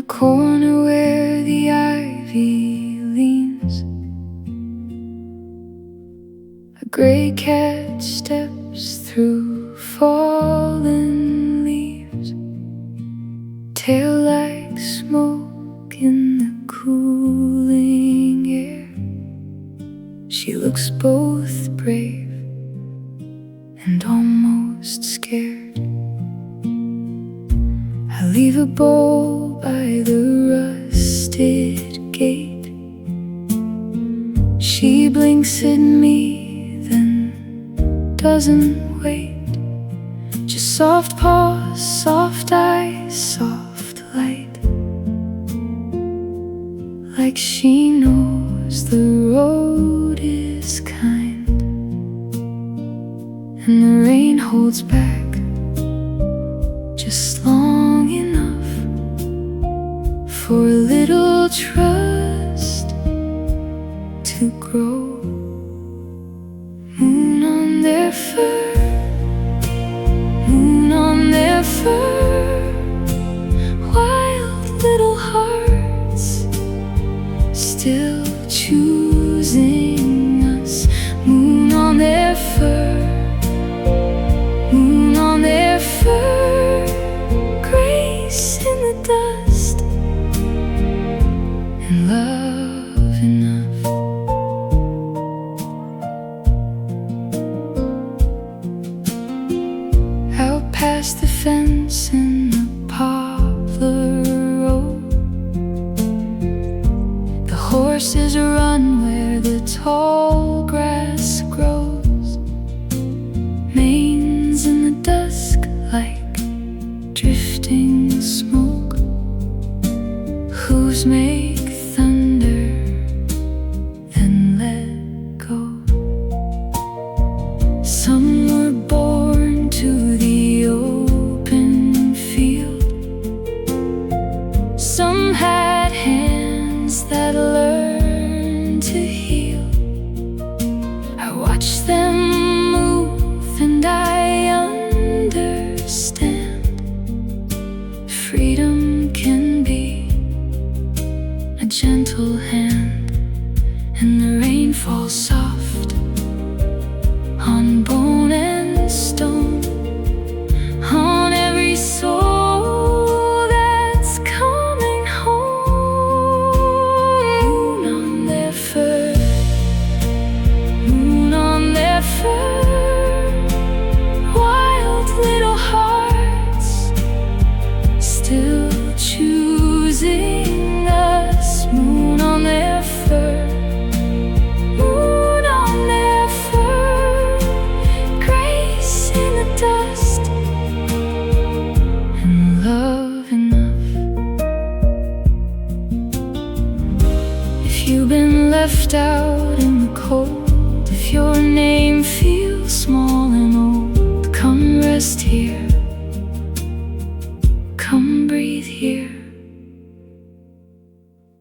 corner where the ivy leans, a gray cat steps through fallen leaves, tail like smoke in the cooling air. She looks both brave and almost scared. I leave a bowl by the rusted gate. She blinks at me, then doesn't wait. Just soft paws, soft eyes, soft light, like she knows the road is kind, and the rain holds back just long enough for a little trust to grow. Moon on their fur, moon on their fur, wild little hearts still choosing us. Moon on their fur, moon on their fur, grace in the dust, and love enough. Out past the fence in the poplar road, the horses run where the tall grass grows. Manes in the dusk like drifting smoke, hooves make thunder, then let go. Some were born to the open field, some had hands that learned to heal. I watch them move and I understand. Freedom can be a gentle hand, and the rain falls soft on bone and stone, on every soul that's coming home. Moon on their fur, moon on their fur, wild little hearts still choosing us. Moon on their fur, moon on their fur, grace in the dust, and love enough. If you've been left out in the cold, if your name feels small and old, come rest here, come breathe here.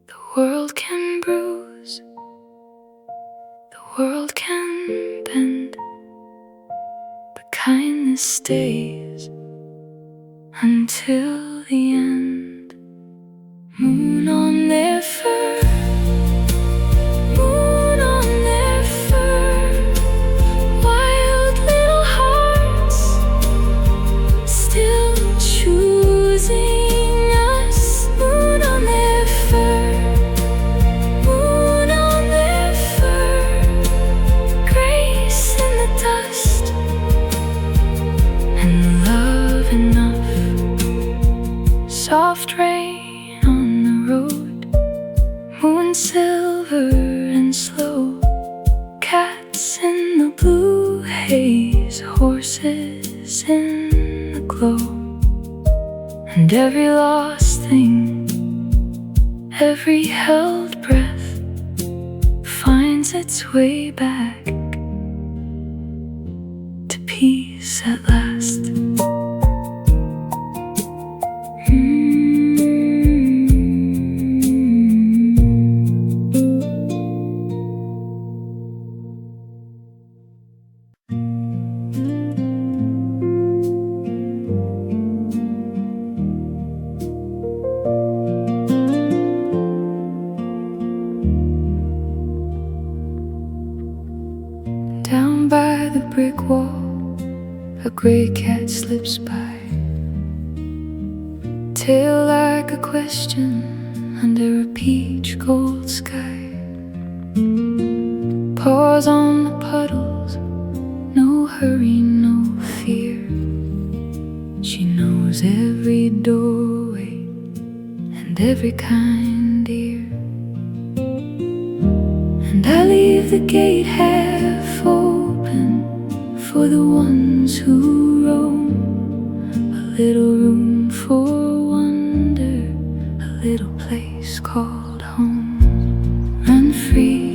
The world can bruise, the world can bend, but kindness stays until the end. Moon on their fur, moon on their fur, wild little hearts still choosing us. Moon on their fur, moon on their fur, grace in the dust, and love enough. Soft rain on the road, moon silver and slow, cats in the blue haze, horses in the glow, and every lost thing, every held breath finds its way back to peace at last. gray cat slips by, tail like a question under a peach gold sky. Paws on the puddles, no hurry, no fear. She knows every doorway and every kind ear. And I leave the gate half open for the ones who roam. A little room for wonder, a little place called home. Run free,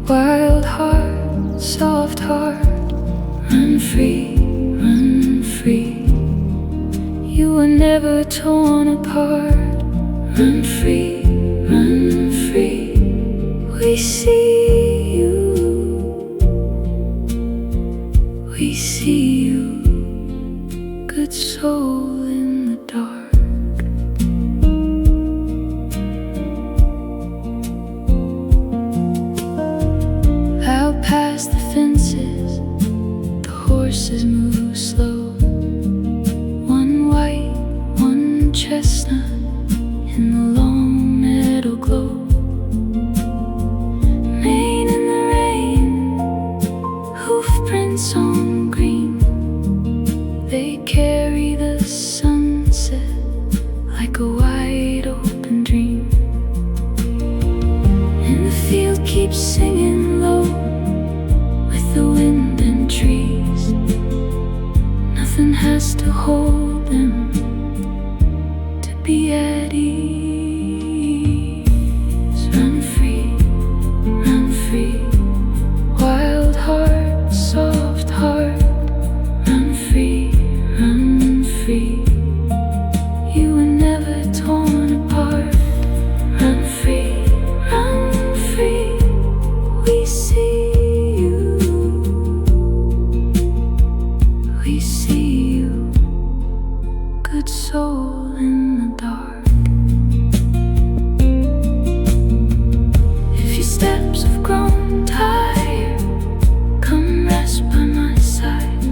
wild heart, soft heart. Run free, you were never torn apart. Run free, we see you, we see you, good soul in the dark. Out past the fences, the horses move slow. One white, one chestnut in the long meadow glow. Mane in the rain, hoof prints on green. They carry the sunset like a wide open dream. And the field keeps singing low with the wind and trees. Nothing has to hold them to be at ease. Run free, wild heart, soft heart. Run free, you were never torn apart. Run free, we see you, we see you, good soul in the dark. If your steps have grown tired, come rest by my side.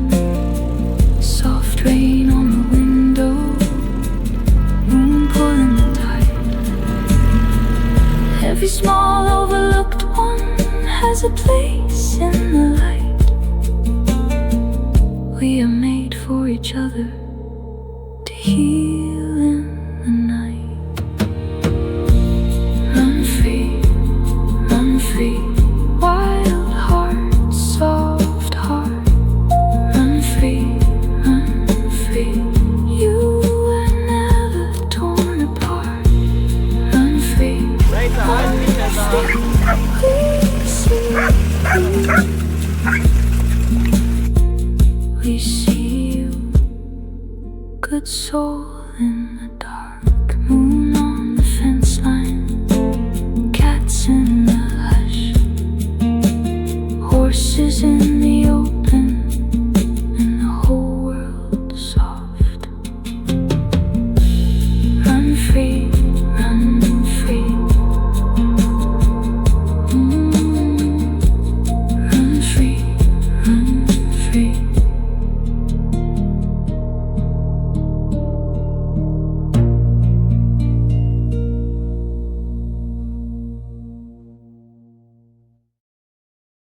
Soft rain on the window, moon pulling the tide. Every small overlooked one has a place in the light. We are made for each other to heal in the night. Run free, wild heart, soft heart. Run free, you were never torn apart. Run free, we see you, we see you, good soul in